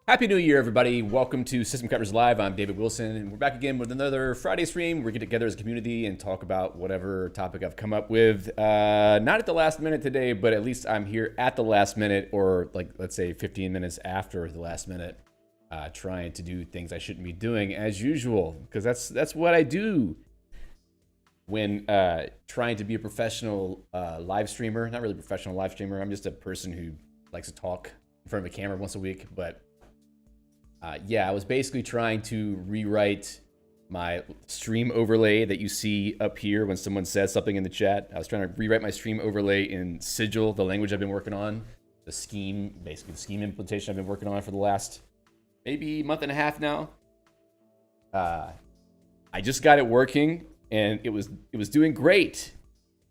Happy New Year, everybody. Welcome to System Covers Live. I'm David Wilson, and we're back again with another Friday stream. We get together as a community and talk about whatever topic I've come up with. Not at the last minute today, but at least I'm here at the last minute, or like, let's say 15 minutes after the last minute, trying to do things I shouldn't be doing as usual, because that's what I do when trying to be a professional live streamer. Not really a professional live streamer. I'm just a person who likes to talk in front of a camera once a week, but yeah, I was basically trying to rewrite my stream overlay that you see up here when someone says something in the chat. I was trying to rewrite my stream overlay in Sigil, the language I've been working on, the scheme, basically the scheme implementation I've been working on for the last maybe month and a half now. I just got it working, and it was doing great.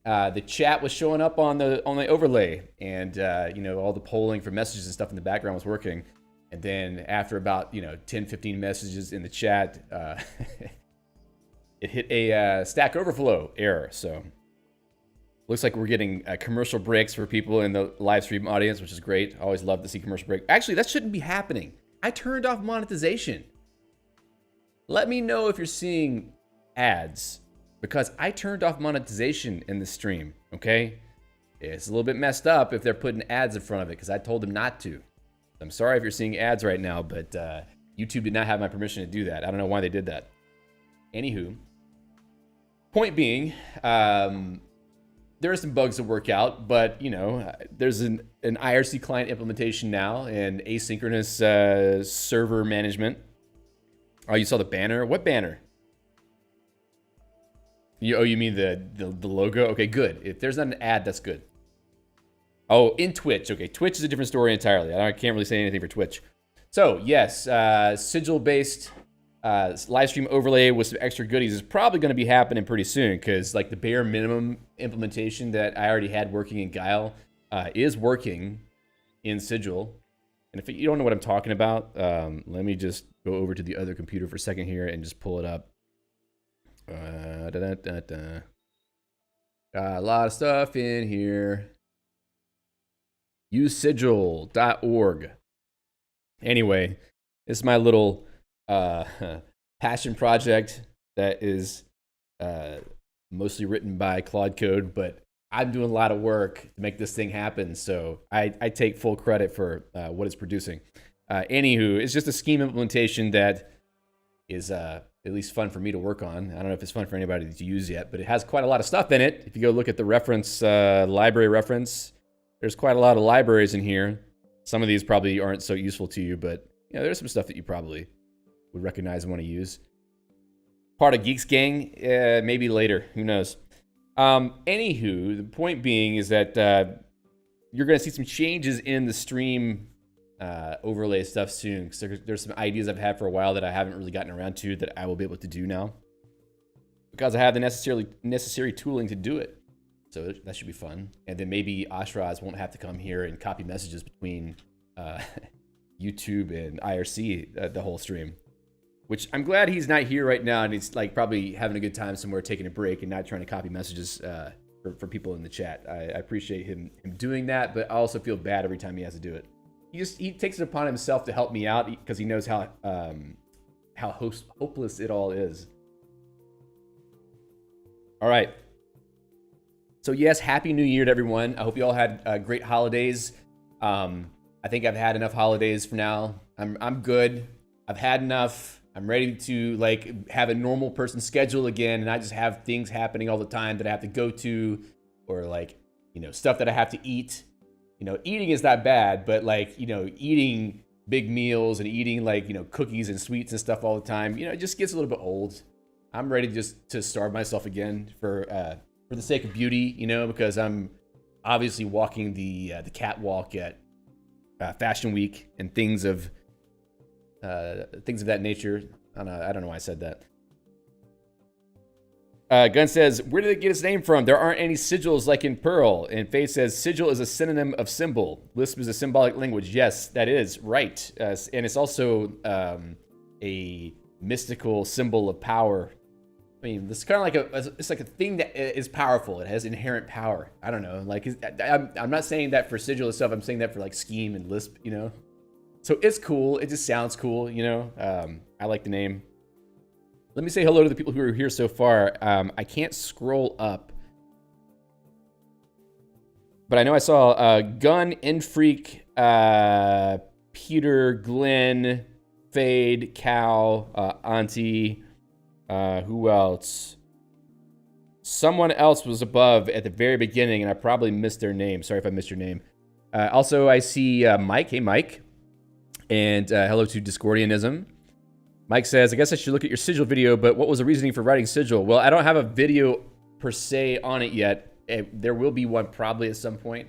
The chat was showing up on the overlay, and you know, all the polling for messages and stuff in the background was working. And then after about 10, 15 messages in the chat, it hit a Stack Overflow error. So looks like we're getting commercial breaks for people in the live stream audience, which is great. I always love to see commercial break. Actually, that shouldn't be happening. I turned off monetization. Let me know if you're seeing ads, because I turned off monetization in the stream, okay? It's a little bit messed up if they're putting ads in front of it, because I told them not to. I'm sorry if you're seeing ads right now, but YouTube did not have my permission to do that. I don't know why they did that. Anywho, point being, there are some bugs to work out, but there's an IRC client implementation now and asynchronous server management. Oh, you saw the banner? What banner? You mean the logo? Okay, good. If there's not an ad, that's good. Oh, in Twitch. Okay, Twitch is a different story entirely. I can't really say anything for Twitch. So, yes, Sigil-based live stream overlay with some extra goodies is probably going to be happening pretty soon, because like the bare minimum implementation that I already had working in Guile is working in Sigil. And if you don't know what I'm talking about, let me just go over to the other computer for a second here and just pull it up. Got a lot of stuff in here. usesigil.org. Anyway, this is my little passion project that is mostly written by Claude Code, but I'm doing a lot of work to make this thing happen, so I take full credit for what it's producing. Anywho, it's just a scheme implementation that is at least fun for me to work on. I don't know if it's fun for anybody to use yet, but it has quite a lot of stuff in it. If you go look at the reference, library reference, there's quite a lot of libraries in here. Some of these probably aren't so useful to you, but there's some stuff that you probably would recognize and want to use. Part of Geeks gang, maybe later, who knows. Anywho, the point being is that you're going to see some changes in the stream overlay stuff soon, because there's some ideas I've had for a while that I haven't really gotten around to that I will be able to do now, because I have the necessary tooling to do it. So that should be fun. And then maybe Ashraz won't have to come here and copy messages between YouTube and IRC the whole stream. Which I'm glad he's not here right now, and he's like probably having a good time somewhere, taking a break and not trying to copy messages for people in the chat. I appreciate him doing that, but I also feel bad every time he has to do it. He takes it upon himself to help me out because he knows how hopeless it all is. All right. So yes, Happy New Year to everyone. I hope you all had great holidays. I think I've had enough holidays for now. I'm good. I've had enough. I'm ready to like have a normal person schedule again, and I just have things happening all the time that I have to go to, or like, you know, stuff that I have to eat. You know, eating is not bad, but like, you know, eating big meals and eating like, you know, cookies and sweets and stuff all the time, you know, it just gets a little bit old. I'm ready just to starve myself again for the sake of beauty, you know, because I'm obviously walking the catwalk at Fashion Week and things of that nature. I don't know why I said that. Gunn says, where did it get its name from? There aren't any sigils like in Perl. And Faith says, sigil is a synonym of symbol. Lisp is a symbolic language. Yes, that is right. And it's also a mystical symbol of power. I mean, it's kind of like it's like a thing that is powerful. It has inherent power. I don't know. Like, I'm not saying that for sigil itself. I'm saying that for like Scheme and Lisp, you know? So it's cool. It just sounds cool, you know? I like the name. Let me say hello to the people who are here so far. I can't scroll up. But I know I saw Gun, Infreak, Peter, Glenn, Fade, Cal, Auntie. Who else? Someone else was above at the very beginning, and I probably missed their name. Sorry if I missed your name. Also, I see Mike. Hey, Mike. And hello to Discordianism. Mike says, I guess I should look at your Sigil video, but what was the reasoning for writing Sigil? Well, I don't have a video per se on it yet. There will be one probably at some point,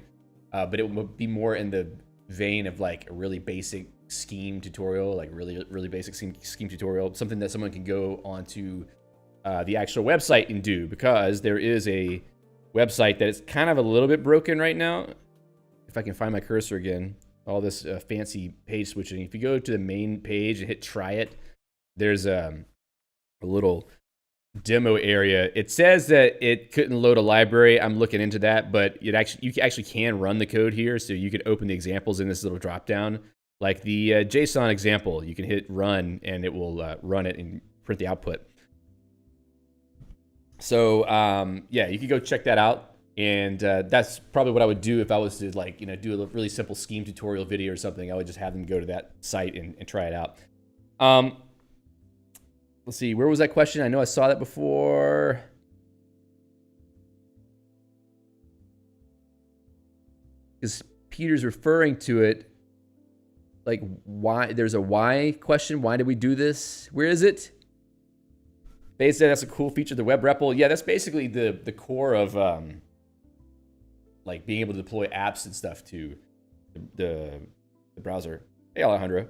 but it will be more in the vein of like a really basic Scheme tutorial, like really basic scheme tutorial, something that someone can go onto the actual website and do, because there is a website that is kind of a little bit broken right now. If I can find my cursor again, all this fancy page switching. If you go to the main page and hit try it, there's a little demo area. It says that it couldn't load a library. I'm looking into that, but you actually can run the code here. So you could open the examples in this little drop down. Like the JSON example, you can hit run and it will run it and print the output. So yeah, you can go check that out. And that's probably what I would do if I was to like, you know, do a really simple Scheme tutorial video or something. I would just have them go to that site and try it out. Let's see, where was that question? I know I saw that before. Because Peter's referring to it. Like, why? There's a why question. Why did we do this? Where is it? They said that's a cool feature, the web REPL. Yeah, that's basically the core of like being able to deploy apps and stuff to the browser. Hey, Alejandro.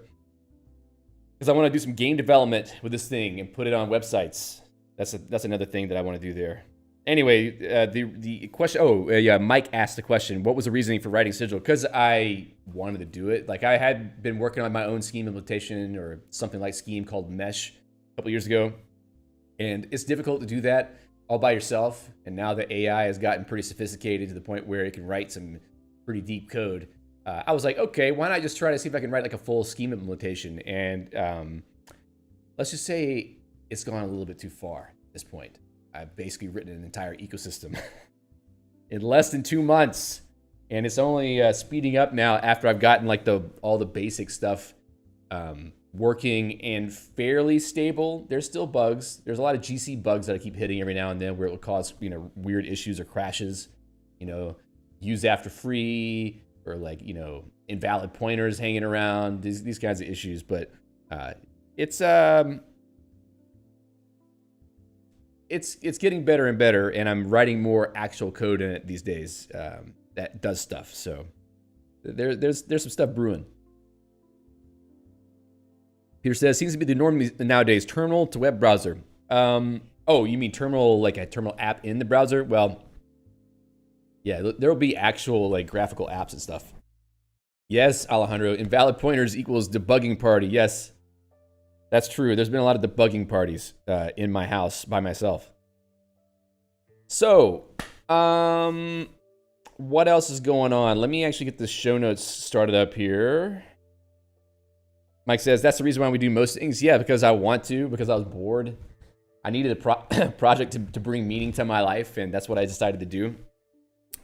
Because I want to do some game development with this thing and put it on websites. That's another thing that I want to do there. Anyway, the question. Yeah, Mike asked the question. What was the reasoning for writing Sigil? Because I wanted to do it. Like I had been working on my own Scheme implementation or something like Scheme called Mesh a couple years ago, and it's difficult to do that all by yourself. And now the AI has gotten pretty sophisticated to the point where it can write some pretty deep code. I was like, okay, why not just try to see if I can write like a full Scheme implementation? And let's just say it's gone a little bit too far at this point. I've basically written an entire ecosystem in less than 2 months. And it's only speeding up now after I've gotten like all the basic stuff working and fairly stable. There's still bugs. There's a lot of GC bugs that I keep hitting every now and then where it will cause, you know, weird issues or crashes, you know, use after free, or like, you know, invalid pointers hanging around, these kinds of issues. But it's getting better and better, and I'm writing more actual code in it these days that does stuff. So there's some stuff brewing. Peter says, seems to be the norm nowadays, terminal to web browser. Oh, you mean terminal, like a terminal app in the browser? Well, yeah, there will be actual like graphical apps and stuff. Yes, Alejandro, invalid pointers equals debugging party. Yes, that's true. There's been a lot of debugging parties in my house by myself. So, what else is going on? Let me actually get the show notes started up here. Mike says, that's the reason why we do most things. Yeah, because I want to, because I was bored. I needed a project to bring meaning to my life, and that's what I decided to do.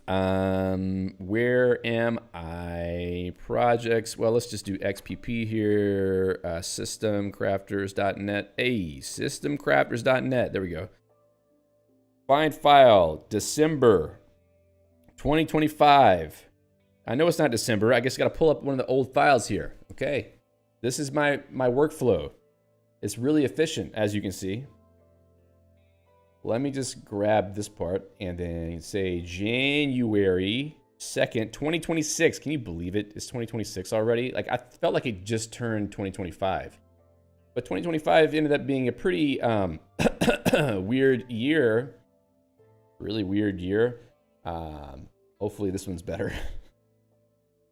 Where am I? Projects. Well, let's just do XPP here. Systemcrafters.net. Hey, systemcrafters.net. There we go. Find file, December 2025. I know it's not December. I guess I got to pull up one of the old files here. Okay. This is my workflow. It's really efficient, as you can see. Let me just grab this part and then say January 2nd, 2026. Can you believe it? It's 2026 already. Like, I felt like it just turned 2025. But 2025 ended up being a pretty weird year. Really weird year. Hopefully this one's better.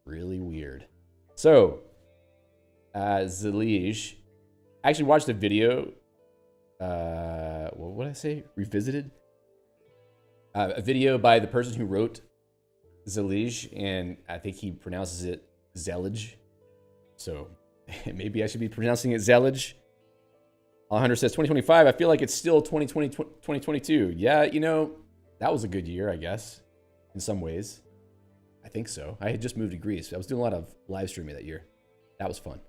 Really weird. So, Zellij. I actually watched a video. What did I say? Revisited? A video by the person who wrote Zellij, and I think he pronounces it Zellij. So maybe I should be pronouncing it Zellij. Alejandro says 2025. I feel like it's still 2020, 2022. Yeah, you know, that was a good year, I guess, in some ways. I think so. I had just moved to Greece. I was doing a lot of live streaming that year. That was fun.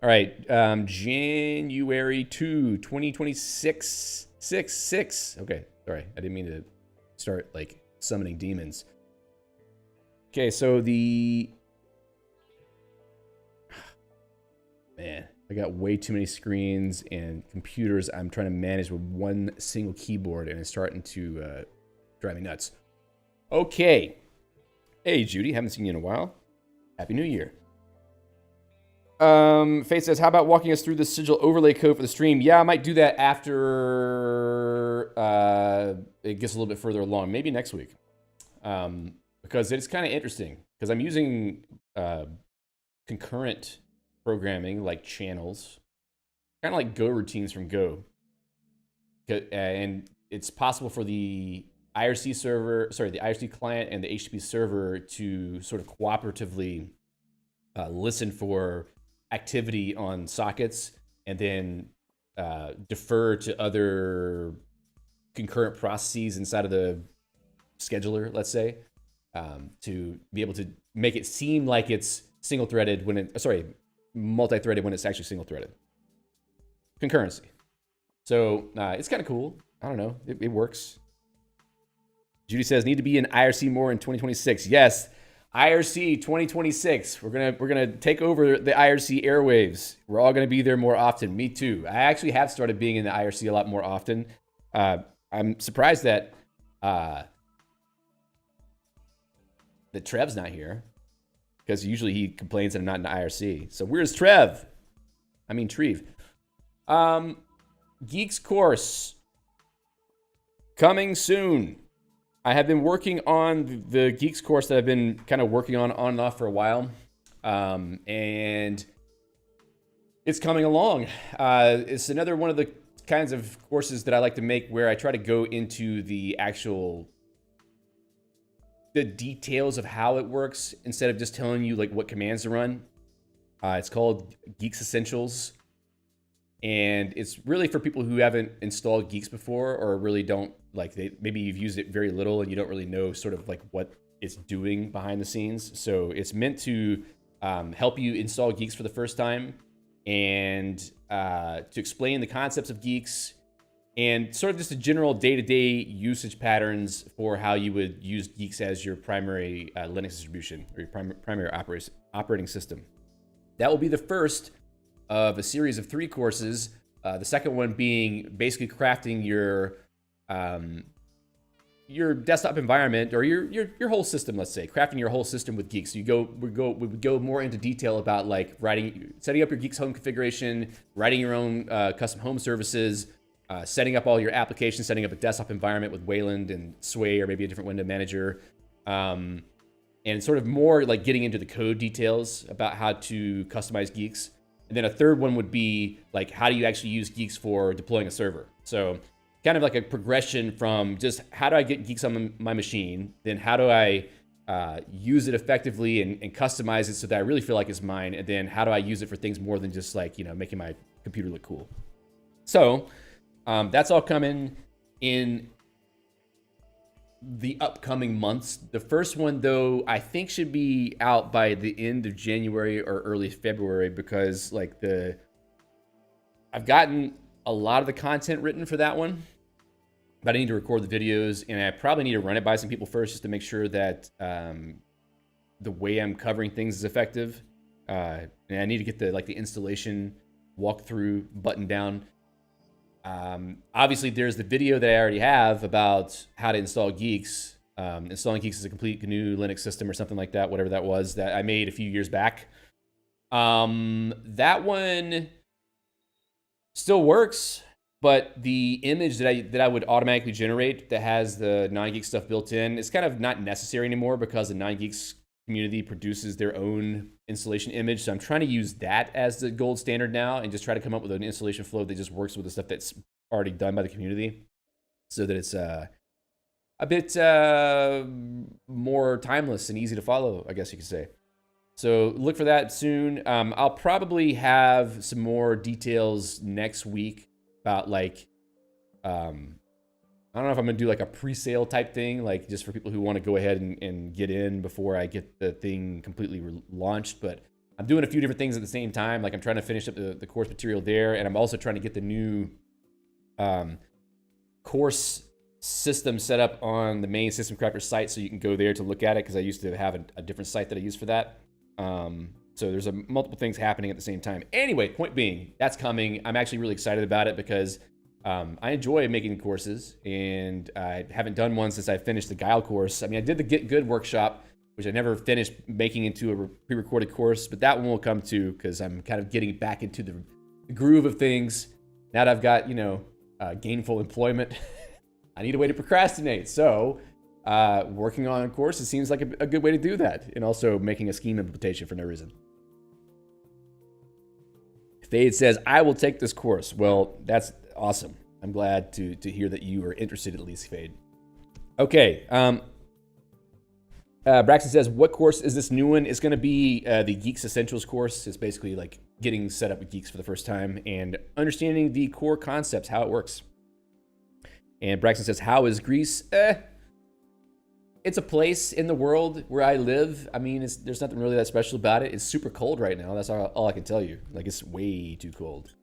All right, January 2, 2026, 6. Okay, sorry, I didn't mean to start like summoning demons. Okay, so man, I got way too many screens and computers I'm trying to manage with one single keyboard, and it's starting to drive me nuts. Okay, hey Judy, haven't seen you in a while. Happy New Year. Faith says, how about walking us through the Sigil overlay code for the stream? Yeah, I might do that after it gets a little bit further along, maybe next week. Because it's kind of interesting, because I'm using concurrent programming like channels, kind of like Go routines from Go. And it's possible for the IRC server, the IRC client and the HTTP server to sort of cooperatively listen for activity on sockets and then defer to other concurrent processes inside of the scheduler, let's say, to be able to make it seem like it's single-threaded when multi-threaded when it's actually single-threaded. Concurrency. So it's kind of cool. I don't know. It works. Judy says, need to be in IRC more in 2026. Yes. IRC 2026. We're gonna take over the IRC airwaves. We're all gonna be there more often. Me too. I actually have started being in the IRC a lot more often. I'm surprised that Trev's not here, because usually he complains that I'm not in the IRC. So where's Trev? I mean Treve. Geeks course coming soon. I have been working on the Geeks course that I've been kind of working on and off for a while. And it's coming along. It's another one of the kinds of courses that I like to make where I try to go into the details of how it works instead of just telling you like what commands to run. It's called Geeks Essentials. And it's really for people who haven't installed Geeks before, or really don't maybe you've used it very little and you don't really know sort of like what it's doing behind the scenes. So it's meant to help you install Geeks for the first time and to explain the concepts of Geeks and sort of just a general day-to-day usage patterns for how you would use Geeks as your primary Linux distribution or your primary operating system. That will be the first of a series of 3 courses. The second one being basically crafting your desktop environment or your whole system. Let's say crafting your whole system with Geeks. So we would go more into detail about like setting up your Geeks home configuration, writing your own custom home services, setting up all your applications, setting up a desktop environment with Wayland and Sway or maybe a different window manager. And sort of more like getting into the code details about how to customize Geeks. And then a third one would be like, how do you actually use Geeks for deploying a server? So kind of like a progression from just how do I get Geeks on my machine, then how do I use it effectively and customize it so that I really feel like it's mine, and then how do I use it for things more than just like, making my computer look cool. So That's all coming in the upcoming months. The first one, though, I think should be out by the end of January or early February, because like I've gotten a lot of the content written for that one, but I need to record the videos, and I probably need to run it by some people first just to make sure that the way I'm covering things is effective. And I need to get the installation walkthrough button down. Obviously, there's the video that I already have about how to install Geeks. Installing Geeks is a complete GNU Linux system or something like that, whatever that was, that I made a few years back. That one still works, but the image that I would automatically generate that has the non-Geek stuff built in is kind of not necessary anymore, because the non-Geeks community produces their own installation image. So I'm trying to use that as the gold standard now, and just try to come up with an installation flow that just works with the stuff that's already done by the community, so that it's a bit more timeless and easy to follow, I guess you could say. So look for that soon. I'll probably have some more details next week about like, I don't know if I'm gonna do like a pre-sale type thing, like just for people who want to go ahead and get in before I get the thing completely launched. But I'm doing a few different things at the same time. Like I'm trying to finish up the course material there, and I'm also trying to get the new course system set up on the main System Crafter site, so you can go there to look at it, because I used to have a different site that I use for that. So there's multiple things happening at the same time. Anyway, point being, that's coming. I'm actually really excited about it, because I enjoy making courses, and I haven't done one since I finished the Guile course. I mean, I did the Get Good workshop, which I never finished making into a pre-recorded course, but that one will come too, because I'm kind of getting back into the groove of things. Now that I've got, gainful employment, I need a way to procrastinate. So working on a course, it seems like a good way to do that, and also making a scheme implementation for no reason. Fade says, I will take this course. Well, that's awesome. I'm glad to hear that you are interested, at least, Fade. Okay. Braxton says, what course is this new one? It's going to be the Geeks Essentials course. It's basically like getting set up with Geeks for the first time and understanding the core concepts, how it works. And Braxton says, how is Greece? It's a place in the world where I live. I mean, there's nothing really that special about it. It's super cold right now. That's all I can tell you. Like, it's way too cold.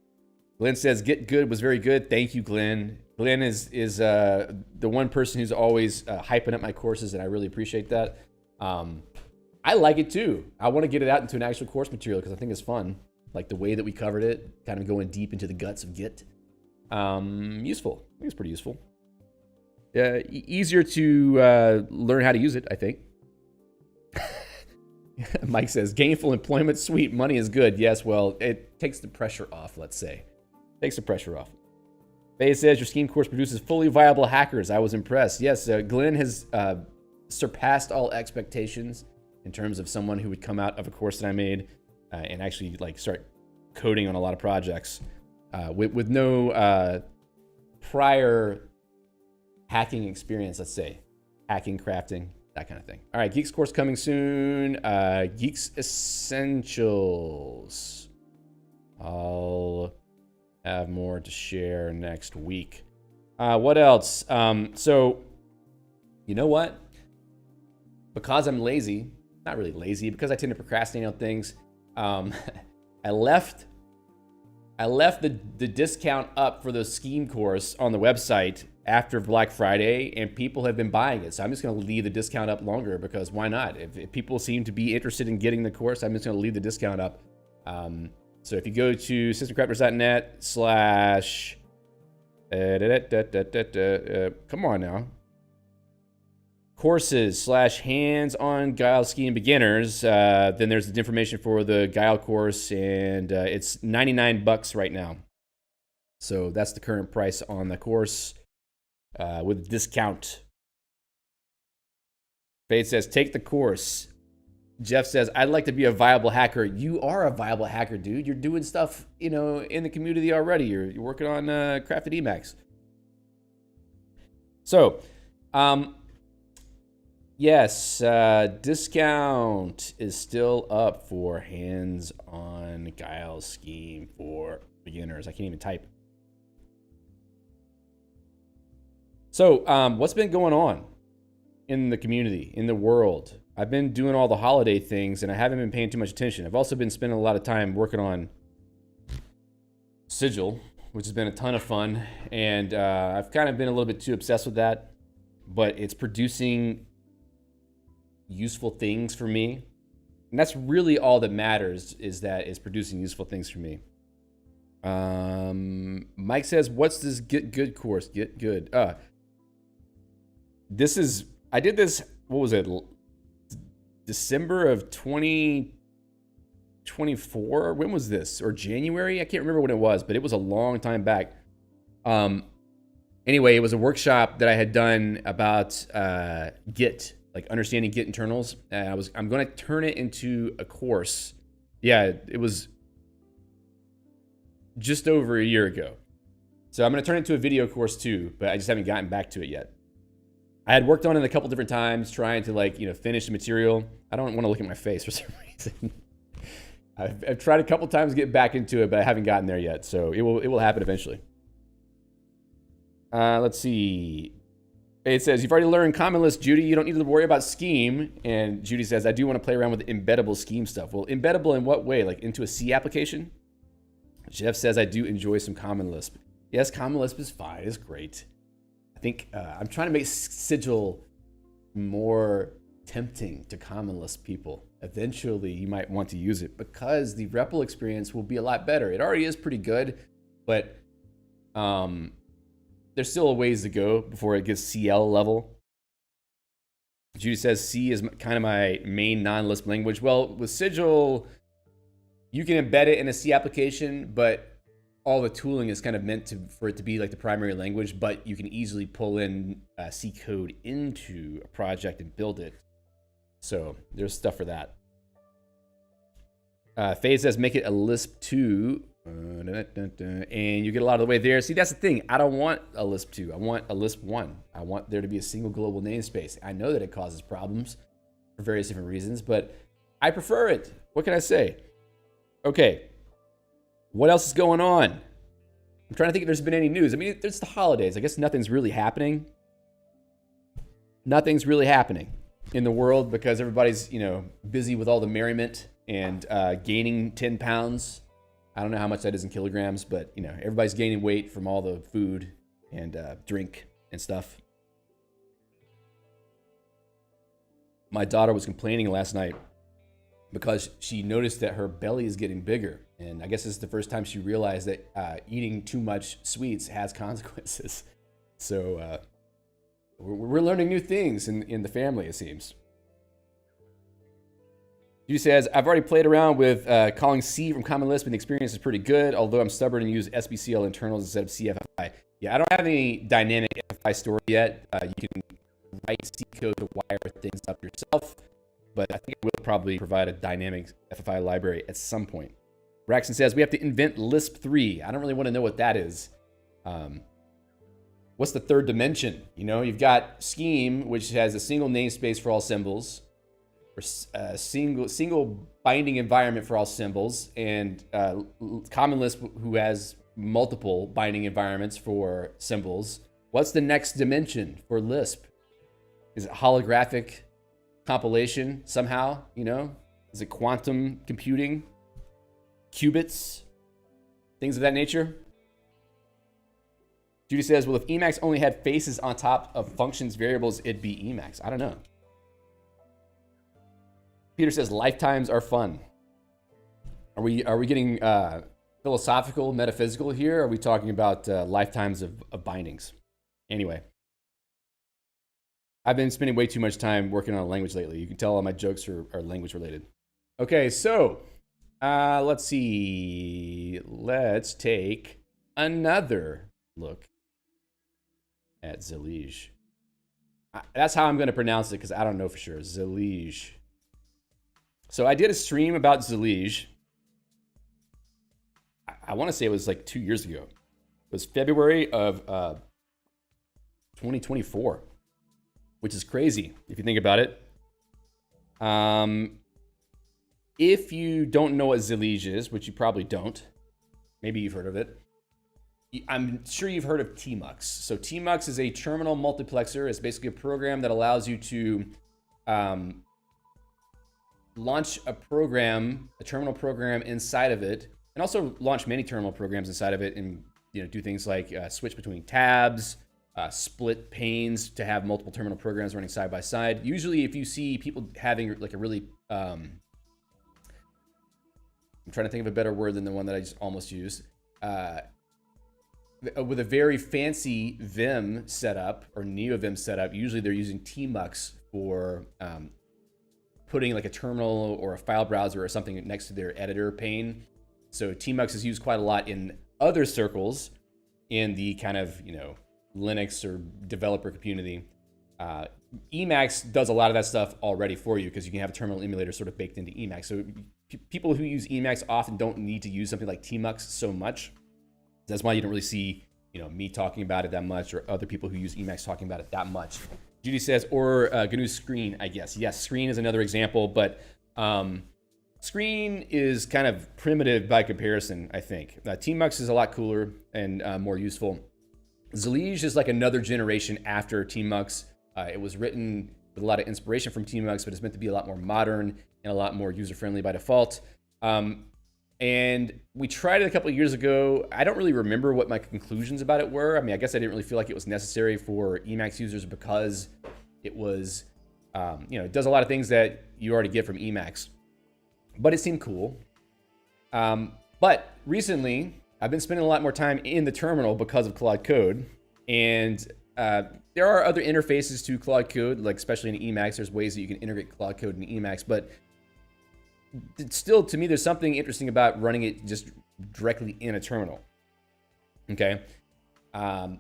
Glenn says, Get Good was very good. Thank you, Glenn. Glenn is the one person who's always hyping up my courses, and I really appreciate that. I like it too. I want to get it out into an actual course material, because I think it's fun. Like the way that we covered it, kind of going deep into the guts of Git. Useful. I think it's pretty useful. Easier to learn how to use it, I think. Mike says, gainful employment, sweet, money is good. Yes, well, it takes the pressure off, let's say. Takes the pressure off. Faye says, your scheme course produces fully viable hackers. I was impressed. Yes, Glenn has surpassed all expectations in terms of someone who would come out of a course that I made and actually like start coding on a lot of projects with no prior hacking experience, let's say. Hacking, crafting, that kind of thing. All right, Geeks course coming soon. Geeks Essentials. I'll have more to share next week. What else? So, you know what? Because I'm lazy, not really lazy, because I tend to procrastinate on things, I left the discount up for the scheme course on the website after Black Friday, and people have been buying it. So I'm just going to leave the discount up longer, because why not? If people seem to be interested in getting the course, I'm just going to leave the discount up. So if you go to systemcrafters.net / come on now, courses / hands-on Guile scheme beginners, then there's the information for the Guile course, and it's $99 right now. So that's the current price on the course with discount. Fade says, take the course. Jeff says, I'd like to be a viable hacker. You are a viable hacker, dude. You're doing stuff, in the community already. You're working on crafted Emacs. So, yes, discount is still up for hands-on Guile scheme for beginners. I can't even type. So, what's been going on in the community, in the world? I've been doing all the holiday things, and I haven't been paying too much attention. I've also been spending a lot of time working on Sigil, which has been a ton of fun, and I've kind of been a little bit too obsessed with that, but it's producing useful things for me. And that's really all that matters, is that it's producing useful things for me. Mike says, what's this Get Good course? Get Good. I did this, what was it? December of 2024? When was this? Or January? I can't remember when it was, but it was a long time back. Anyway, it was a workshop that I had done about Git, like understanding Git internals. I'm going to turn it into a course. Yeah, it was just over a year ago. So I'm going to turn it into a video course too, but I just haven't gotten back to it yet. I had worked on it a couple different times, trying to finish the material. I don't want to look at my face for some reason. I've tried a couple times to get back into it, but I haven't gotten there yet. So it will happen eventually. Let's see. It says, you've already learned common list, Judy. You don't need to worry about scheme. And Judy says, I do want to play around with embeddable scheme stuff. Well, embeddable in what way? Like into a C application? Jeff says, I do enjoy some common Lisp. Yes, common Lisp is fine. It's great. I think I'm trying to make Sigil more tempting to common Lisp people. Eventually, you might want to use it because the REPL experience will be a lot better. It already is pretty good, but there's still a ways to go before it gets CL level. Judy says C is kind of my main non-Lisp language. Well, with Sigil, you can embed it in a C application, but all the tooling is kind of meant for it to be like the primary language, but you can easily pull in C code into a project and build it. So there's stuff for that. Faye says, make it a Lisp 2. And you get a lot of the way there. See, that's the thing. I don't want a Lisp 2. I want a Lisp 1. I want there to be a single global namespace. I know that it causes problems for various different reasons, but I prefer it. What can I say? Okay. What else is going on? I'm trying to think if there's been any news. I mean, there's the holidays. I guess nothing's really happening. Nothing's really happening in the world because everybody's, busy with all the merriment and gaining 10 pounds. I don't know how much that is in kilograms, but everybody's gaining weight from all the food and drink and stuff. My daughter was complaining last night because she noticed that her belly is getting bigger. And I guess this is the first time she realized that eating too much sweets has consequences. So we're learning new things in the family, it seems. She says, I've already played around with calling C from Common Lisp, and the experience is pretty good, although I'm stubborn and use SBCL internals instead of CFFI. Yeah, I don't have any dynamic FFI story yet. You can write C code to wire things up yourself, but I think it will probably provide a dynamic FFI library at some point. Braxton says, we have to invent Lisp 3. I don't really want to know what that is. What's the third dimension? You've got Scheme, which has a single namespace for all symbols, or a single binding environment for all symbols, and Common Lisp, who has multiple binding environments for symbols. What's the next dimension for Lisp? Is it holographic compilation somehow? Is it quantum computing? Qubits? Things of that nature? Judy says, well, if Emacs only had faces on top of functions variables, it'd be Emacs. I don't know. Peter says, lifetimes are fun. Are we getting philosophical, metaphysical here? Or are we talking about lifetimes of bindings? Anyway. I've been spending way too much time working on a language lately. You can tell all my jokes are language related. Okay, so let's see. Let's take another look at Zellij. That's how I'm going to pronounce it because I don't know for sure. Zellij. So I did a stream about Zellij. I want to say it was like 2 years ago. It was February of 2024. Which is crazy if you think about it. If you don't know what Zellij is, which you probably don't, maybe you've heard of it. I'm sure you've heard of Tmux. So Tmux is a terminal multiplexer. It's basically a program that allows you to launch a program, a terminal program inside of it, and also launch many terminal programs inside of it, and do things like switch between tabs, split panes to have multiple terminal programs running side by side. Usually, if you see people having like a really I'm trying to think of a better word than the one that I just almost used. With a very fancy Vim setup or NeoVim setup, usually they're using Tmux for putting like a terminal or a file browser or something next to their editor pane. So Tmux is used quite a lot in other circles in the kind of, Linux or developer community. Emacs does a lot of that stuff already for you because you can have a terminal emulator sort of baked into Emacs. So people who use Emacs often don't need to use something like Tmux so much. That's why you don't really see, me talking about it that much, or other people who use Emacs talking about it that much. Judy says, or GNU Screen, I guess. Yes, Screen is another example, but Screen is kind of primitive by comparison, I think. Tmux is a lot cooler and more useful. Zellij is like another generation after Tmux. It was written with a lot of inspiration from Tmux, but it's meant to be a lot more modern and a lot more user-friendly by default. And we tried it a couple of years ago. I don't really remember what my conclusions about it were. I mean, I guess I didn't really feel like it was necessary for Emacs users because it was, it does a lot of things that you already get from Emacs. But it seemed cool. But recently, I've been spending a lot more time in the terminal because of Claude Code. And there are other interfaces to Claude Code, like especially in Emacs. There's ways that you can integrate Claude Code in Emacs. But still, to me, there's something interesting about running it just directly in a terminal. Okay. And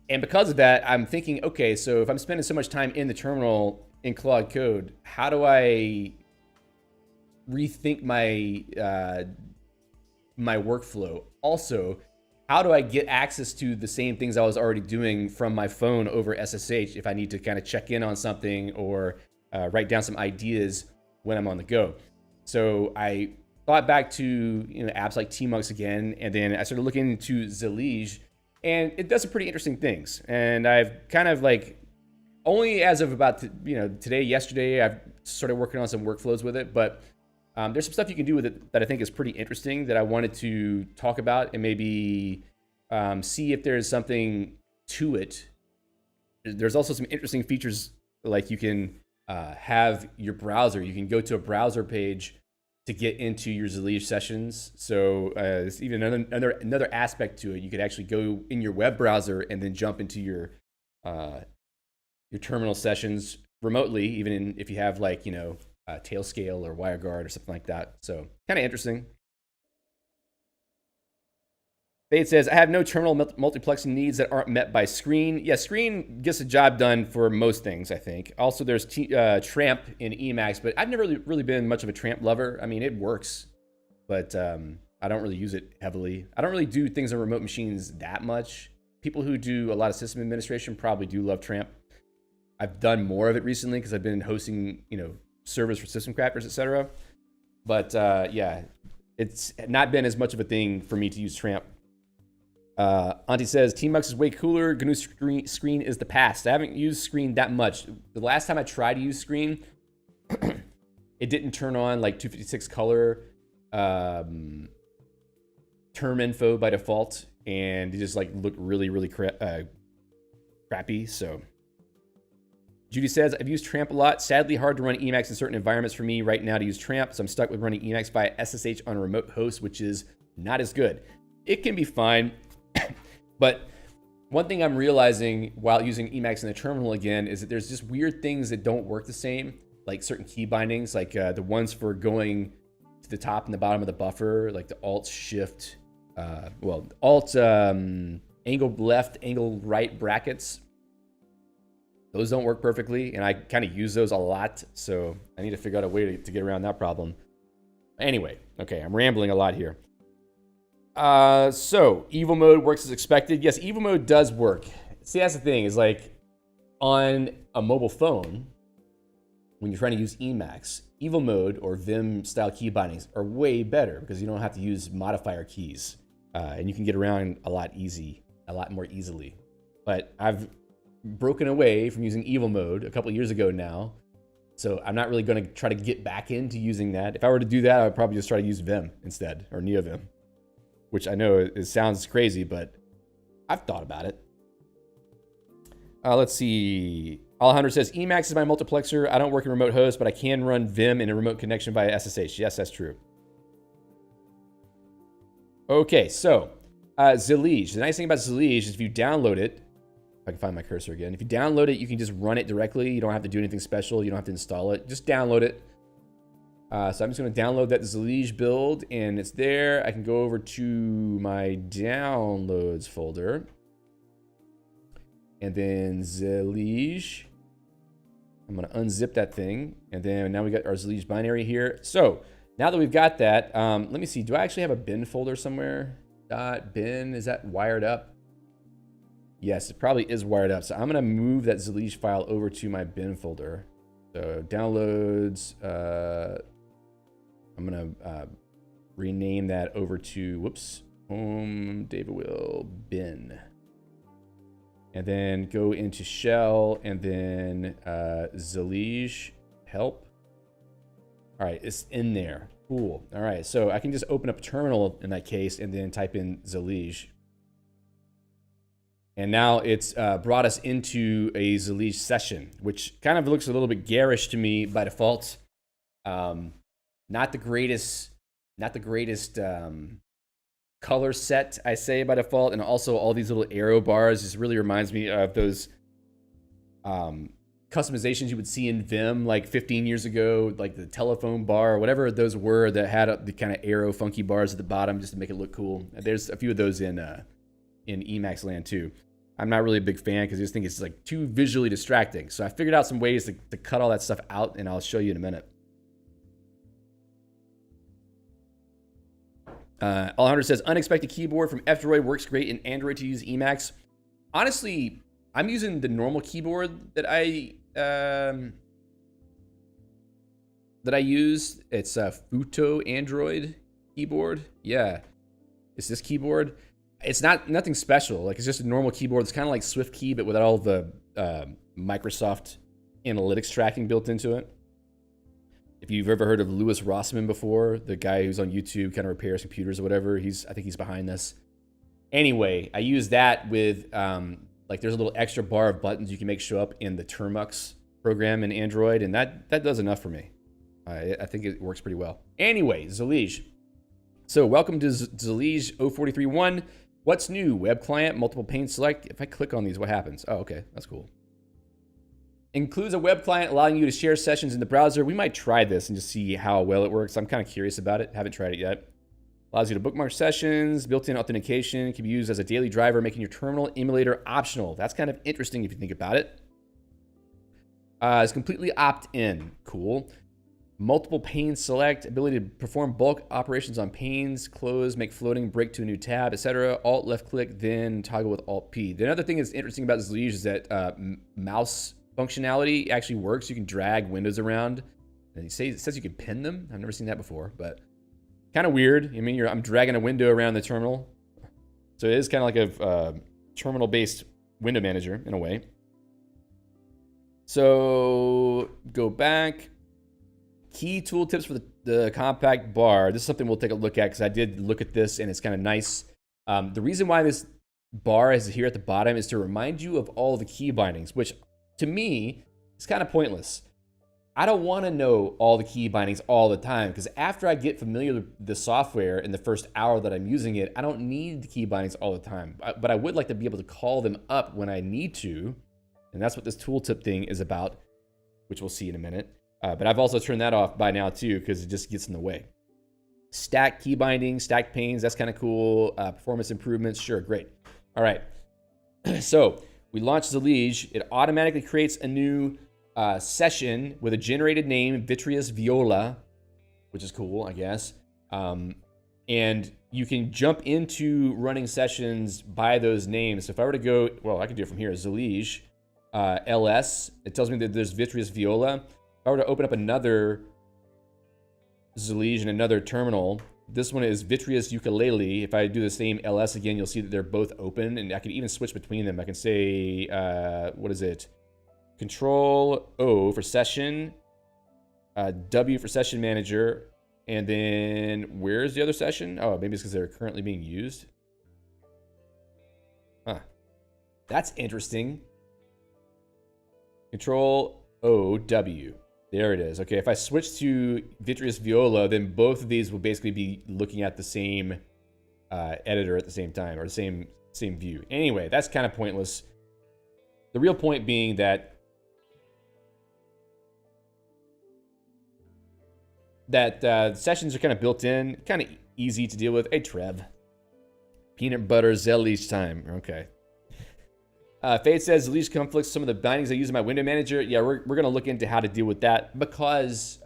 because of that, I'm thinking, okay, so if I'm spending so much time in the terminal in Claude Code, how do I rethink my my workflow? Also, how do I get access to the same things I was already doing from my phone over SSH if I need to kind of check in on something or write down some ideas when I'm on the go? So I thought back to apps like Tmux again, and then I started looking into Zellij, and it does some pretty interesting things. And I've kind of like only as of about today, yesterday, I've started working on some workflows with it, but there's some stuff you can do with it that I think is pretty interesting that I wanted to talk about and maybe see if there's something to it. There's also some interesting features, like you can have your browser. You can go to a browser page to get into your Zellij sessions. So it's even another aspect to it. You could actually go in your web browser and then jump into your terminal sessions remotely, even if you have like Tailscale or WireGuard or something like that. So kind of interesting. Fade says, I have no terminal multiplexing needs that aren't met by Screen. Yeah, Screen gets the job done for most things, I think. Also, there's Tramp in Emacs, but I've never really been much of a Tramp lover. I mean, it works, but I don't really use it heavily. I don't really do things on remote machines that much. People who do a lot of system administration probably do love Tramp. I've done more of it recently because I've been hosting, servers for system crafters, etc. But yeah, it's not been as much of a thing for me to use Tramp. Auntie says, Tmux is way cooler. GNU Screen is the past. I haven't used Screen that much. The last time I tried to use Screen, it didn't turn on like 256 color term info by default, and it just like looked really crappy. So Judy says, I've used Tramp a lot. Sadly, hard to run Emacs in certain environments for me right now to use Tramp, so I'm stuck with running Emacs via SSH on a remote host, which is not as good. It can be fine. But one thing I'm realizing while using Emacs in the terminal again is that there's just weird things that don't work the same, like certain key bindings, like the ones for going to the top and the bottom of the buffer, like the Alt-Shift, angle left, angle right brackets. Those don't work perfectly, and I kind of use those a lot, so I need to figure out a way to get around that problem. Anyway, okay, I'm rambling a lot here. So evil mode works as expected. Yes, evil mode does work. See, that's the thing, is like on a mobile phone, when you're trying to use Emacs, evil mode or Vim style key bindings are way better because you don't have to use modifier keys. and you can get around a lot more easily. But I've broken away from using evil mode a couple years ago now, so I'm not really going to try to get back into using that. If I were to do that, I would probably just try to use Vim instead, or NeoVim, which I know it sounds crazy, but I've thought about it. Let's see. Alejandro says, Emacs is my multiplexer. I don't work in remote host, but I can run Vim in a remote connection via SSH. Yes, that's true. Okay, so Zellij. The nice thing about Zellij is if you download it, if I can find my cursor again, if you download it, you can just run it directly. You don't have to do anything special. You don't have to install it. Just download it. So I'm just going to download that Zellij build, and it's there. I can go over to my downloads folder. And then Zellij. I'm going to unzip that thing. And then now we got our Zellij binary here. So now that we've got that, let me see. Do I actually have a bin folder somewhere? .bin, is that wired up? Yes, it probably is wired up. So I'm going to move that Zellij file over to my bin folder. So downloads, I'm going to rename that over to, whoops, home David Will bin. And then go into shell and then Zellij help. All right, it's in there. Cool. All right, so I can just open up terminal in that case and then type in Zellij. And now it's brought us into a Zellij session, which kind of looks a little bit garish to me by default. Not the greatest color set, I say, by default. And also all these little arrow bars just really reminds me of those customizations you would see in Vim like 15 years ago, like the telephone bar or whatever those were that had the kind of arrow funky bars at the bottom just to make it look cool. There's a few of those in Emacs land too. I'm not really a big fan because I just think it's like too visually distracting. So I figured out some ways to cut all that stuff out, and I'll show you in a minute. Alejandro says, unexpected keyboard from F-Droid works great in Android to use Emacs. Honestly, I'm using the normal keyboard that I use. It's a Futo Android keyboard. Yeah, it's this keyboard. It's nothing special. Like, it's just a normal keyboard. It's kind of like SwiftKey, but without all the Microsoft analytics tracking built into it. If you've ever heard of Louis Rossmann before, the guy who's on YouTube, kind of repairs computers or whatever, I think he's behind this. Anyway, I use that with, like, there's a little extra bar of buttons you can make show up in the Termux program in Android, and that does enough for me. I think it works pretty well. Anyway, Zellij. So welcome to Zellij 043.1. What's new? Web client, multiple pane select. If I click on these, what happens? Oh, okay, that's cool. Includes a web client allowing you to share sessions in the browser. We might try this and just see how well it works. I'm kind of curious about it. Haven't tried it yet. Allows you to bookmark sessions. Built-in authentication. Can be used as a daily driver, making your terminal emulator optional. That's kind of interesting if you think about it. It's completely opt-in. Cool. Multiple pane select. Ability to perform bulk operations on panes. Close, make floating, break to a new tab, etc. Alt left click, then toggle with Alt P. The other thing that's interesting about Zellij is that mouse functionality actually works. You can drag windows around, and it says you can pin them. I've never seen that before, but kind of weird. I mean, I'm dragging a window around the terminal, so it is kind of like a terminal-based window manager in a way. So go back. Key tooltips for the compact bar. This is something we'll take a look at because I did look at this and it's kind of nice. The reason why this bar is here at the bottom is to remind you of all the key bindings, which to me is kind of pointless. I don't want to know all the key bindings all the time because after I get familiar with the software in the first hour that I'm using it, I don't need the key bindings all the time. But I would like to be able to call them up when I need to. And that's what this tooltip thing is about, which we'll see in a minute. But I've also turned that off by now too because it just gets in the way. Stack key bindings, stack panes, that's kind of cool. Performance improvements, sure, great. All right, so we launched Zellij. It automatically creates a new session with a generated name, Vitreous Viola, which is cool, I guess. And you can jump into running sessions by those names. So if I were to go, well, I could do it from here, Zellij, LS, it tells me that there's Vitreous Viola. If I were to open up another Zellij in another terminal, This one is Vitreous Ukulele. If I do the same ls again, you'll see that they're both open, and I can even switch between them. I can say, what is it? Control O for session, W for session manager, and then where's the other session? Oh, maybe it's because they're currently being used. Huh. That's interesting. Control O, W. There it is. Okay, if I switch to Vitreous Viola, then both of these will basically be looking at the same editor at the same time, or the same view. Anyway, that's kind of pointless. The real point being that sessions are kind of built in, kind of easy to deal with. Hey, Trev. Peanut butter Zellij time. Okay. Fade says, Zellij conflicts some of the bindings I use in my window manager. Yeah, we're going to look into how to deal with that, because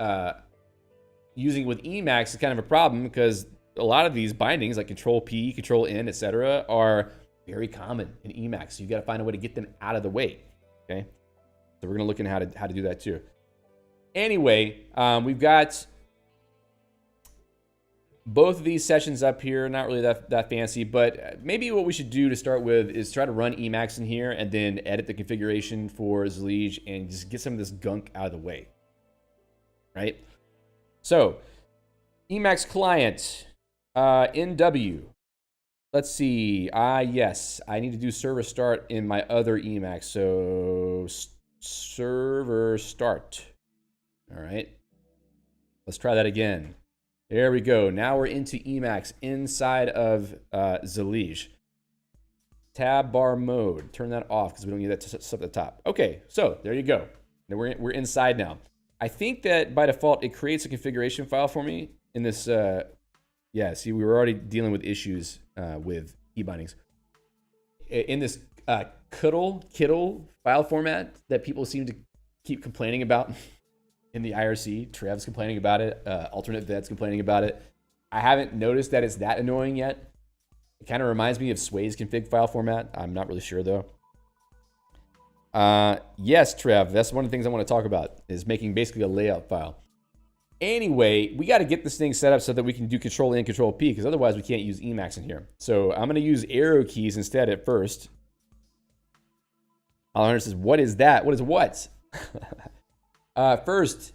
using with Emacs is kind of a problem, because a lot of these bindings, like Control P, Control N, etc., are very common in Emacs. So you've got to find a way to get them out of the way. Okay? So we're going to look into how to do that too. Anyway, we've got both of these sessions up here, not really that fancy, but maybe what we should do to start with is try to run Emacs in here and then edit the configuration for Zellij and just get some of this gunk out of the way, right? So, Emacs client, NW. Let's see. Yes, I need to do server start in my other Emacs. So, server start. All right. Let's try that again. There we go. Now we're into Emacs inside of Zellij. Tab bar mode. Turn that off because we don't need that stuff at the top. Okay, so there you go. Now we're inside now. I think that by default it creates a configuration file for me in this. Yeah, see, we were already dealing with issues with key bindings in this Kittle file format that people seem to keep complaining about. In the IRC, Trev's complaining about it. Alternate Vet's complaining about it. I haven't noticed that it's that annoying yet. It kind of reminds me of Sway's config file format. I'm not really sure though. Yes, Trev, that's one of the things I want to talk about, is making basically a layout file. Anyway, we got to get this thing set up so that we can do Control N, Control P, because otherwise we can't use Emacs in here. So I'm going to use arrow keys instead at first. Hunter says, what is that? What is what? First,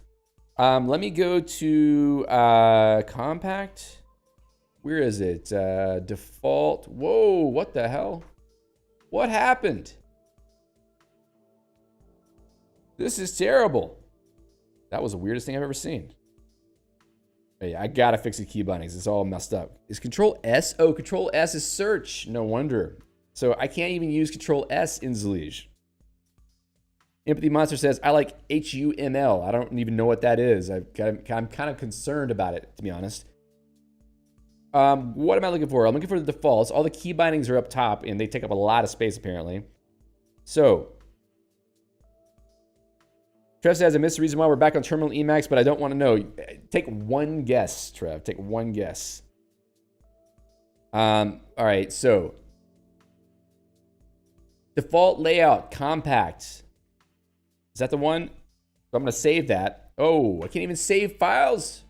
let me go to compact. Where is it? Default. Whoa, what the hell? What happened? This is terrible. That was the weirdest thing I've ever seen. Hey, I gotta fix the key bindings. It's all messed up. Is Control S? Oh, Control S is search. No wonder. So I can't even use Control S in Zellij. Empathy Monster says, I like HUML. I don't even know what that is. I'm kind of concerned about it, to be honest. What am I looking for? I'm looking for the defaults. All the key bindings are up top, and they take up a lot of space, apparently. So, Trev says, I missed the reason why we're back on terminal Emacs, but I don't want to know. Take one guess, Trev. Take one guess. All right, so. Default layout, compact. Is that the one? So I'm going to save that. Oh, I can't even save files.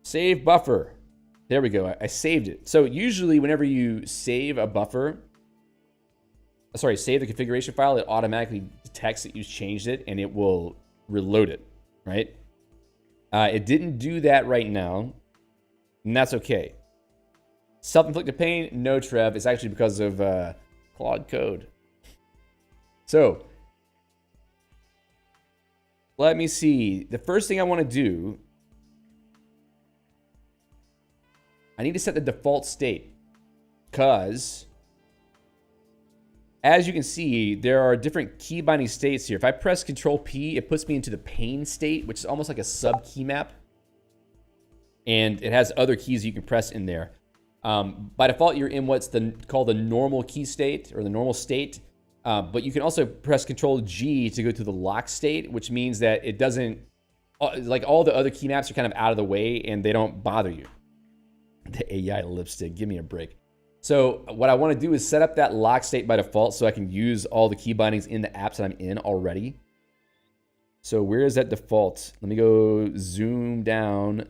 Save buffer. There we go. I saved it. So usually whenever you save a buffer, sorry, save the configuration file, it automatically detects that you changed it and it will reload it, right? It didn't do that right now, and that's okay. Self-inflicted pain? No, Trev. It's actually because of Claude Code. So, let me see. The first thing I want to do, I need to set the default state, because as you can see, there are different key binding states here. If I press Control P, it puts me into the pane state, which is almost like a sub key map, and it has other keys you can press in there. By default, you're in what's called the normal key state, or the normal state. But you can also press Control G to go to the lock state, which means that it doesn't, like all the other key maps are kind of out of the way and they don't bother you. The AI lipstick, give me a break. So what I want to do is set up that lock state by default so I can use all the key bindings in the apps that I'm in already. So where is that default? Let me go zoom down.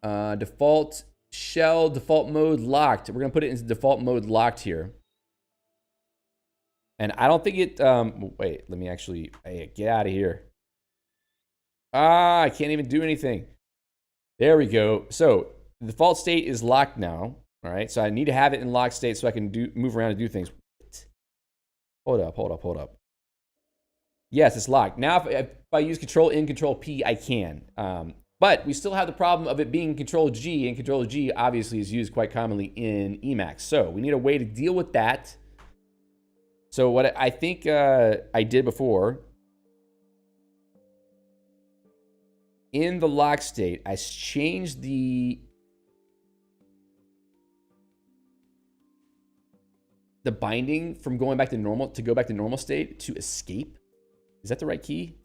Default shell, default mode locked. We're gonna put it into default mode locked here. And I don't think it, wait, let me actually, hey, get out of here. I can't even do anything. There we go. So the default state is locked now. All right, so I need to have it in locked state so I can move around and do things. Hold up. Yes, it's locked. Now if I use Control-N, Control-P, I can. But we still have the problem of it being Control-G, and Control-G obviously is used quite commonly in Emacs. So we need a way to deal with that. So what I think I did before, in the lock state, I changed the binding from going back to normal to go back to normal state to escape. Is that the right key?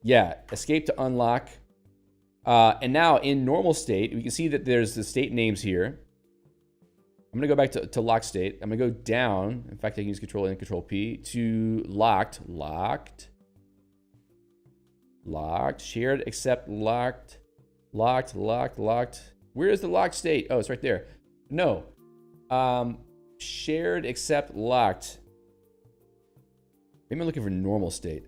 Yeah, escape to unlock. And now in normal state, we can see that there's the state names here. I'm gonna go back to lock state. I'm gonna go down. In fact, I can use Control-N, Control-P to locked, shared, accept, locked. Where is the locked state? Oh, it's right there. No. Shared, accept, locked. Maybe I'm looking for normal state.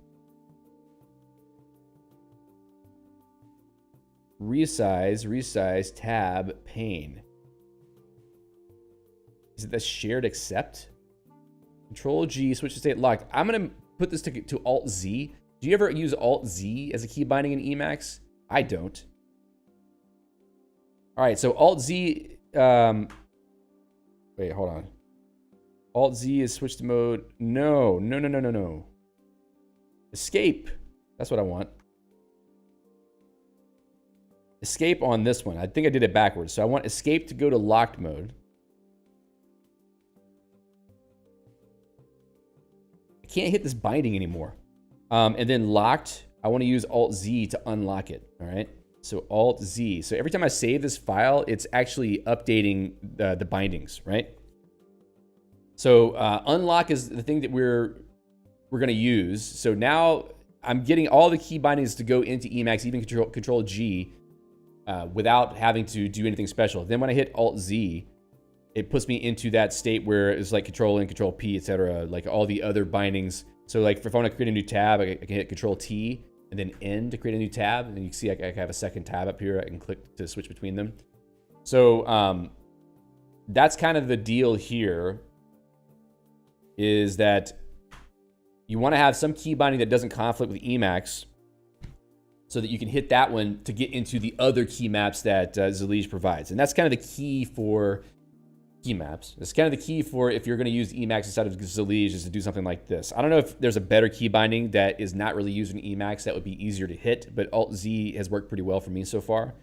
Resize, tab, pane. Is it the shared accept? Control-G, switch to state locked. I'm going to put this to Alt-Z. Do you ever use Alt-Z as a key binding in Emacs? I don't. All right, so Alt-Z... wait, hold on. Alt-Z is switch to mode. No. Escape. That's what I want. Escape on this one. I think I did it backwards. So I want escape to go to locked mode. I can't hit this binding anymore. And then locked, I want to use Alt-Z to unlock it. All right. So Alt-Z. So every time I save this file, it's actually updating the bindings, right? So unlock is the thing that we're going to use. So now I'm getting all the key bindings to go into Emacs, even Control-G, without having to do anything special. Then when I hit Alt-Z, it puts me into that state where it's like Control-N, Control-P, etc., like all the other bindings. So like if I want to create a new tab, I can hit Control-T and then N to create a new tab. And you can see I have a second tab up here. I can click to switch between them. So that's kind of the deal here, is that you want to have some key binding that doesn't conflict with Emacs so that you can hit that one to get into the other key maps that Zellij provides. And that's kind of the key for key maps. It's kind of the key for if you're going to use Emacs instead of Zellij, is to do something like this. I don't know if there's a better key binding that is not really used in Emacs that would be easier to hit, but Alt-Z has worked pretty well for me so far.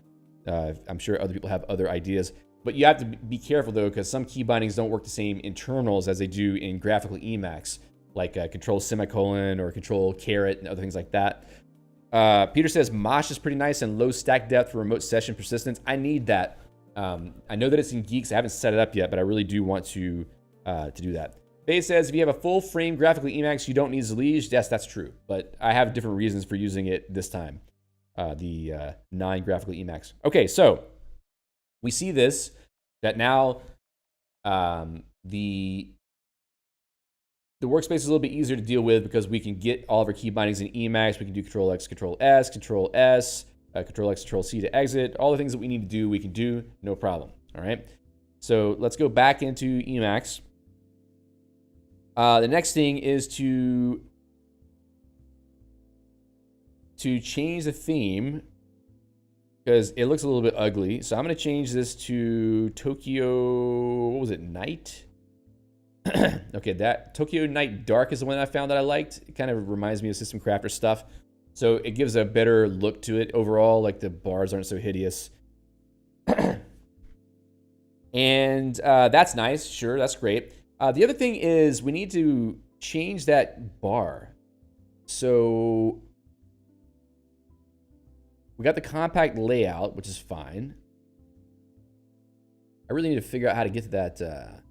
I'm sure other people have other ideas. But you have to be careful, though, because some key bindings don't work the same internals as they do in graphical Emacs, like Control semicolon or Control caret and other things like that. Peter says Mosh is pretty nice and low stack depth for remote session persistence. I need that. I know that it's in Geeks. I haven't set it up yet, but I really do want to do that. Faye says if you have a full frame graphically Emacs, you don't need Zellij. Yes, that's true, but I have different reasons for using it this time. The non-graphically Emacs. Okay, so we see this, that now the workspace is a little bit easier to deal with because we can get all of our key bindings in Emacs. We can do Control-X, Control-S, Control-S, Control-X, Control-C to exit. All the things that we need to do, we can do, no problem. All right. So let's go back into Emacs. The next thing is to change the theme, because it looks a little bit ugly. So I'm going to change this to Tokyo, what was it, Night? Okay, that Tokyo Night Dark is the one I found that I liked. It kind of reminds me of System Crafter stuff. So it gives a better look to it overall, like the bars aren't so hideous. And that's nice, sure, that's great. The other thing is we need to change that bar. So we got the compact layout, which is fine. I really need to figure out how to get to that.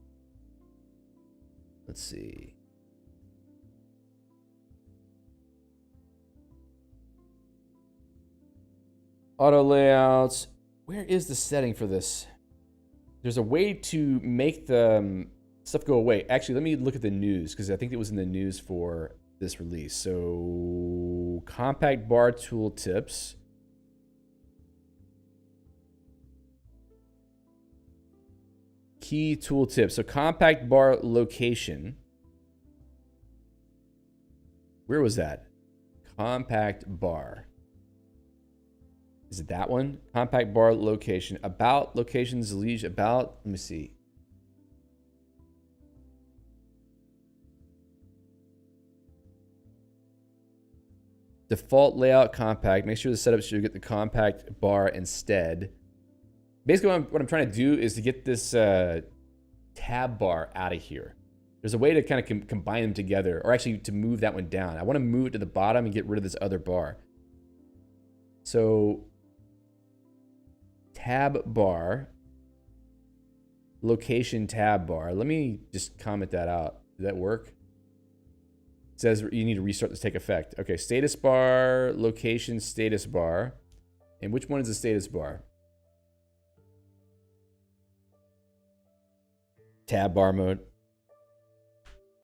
Let's see. Auto layouts. Where is the setting for this? There's a way to make the stuff go away. Actually, let me look at the news because I think it was in the news for this release. So compact bar tool tips. Key tool tips. So compact bar location. Where was that? Compact bar. Is it that one? Compact bar location. About locations, Zellij, about. Let me see. Default layout compact. Make sure the setup should get the compact bar instead. Basically, what I'm trying to do is to get this tab bar out of here. There's a way to kind of combine them together, or actually to move that one down. I want to move it to the bottom and get rid of this other bar. So tab bar, location tab bar. Let me just comment that out. Did that work? It says you need to restart this to take effect. Okay, status bar, location status bar. And which one is the status bar? Tab bar mode.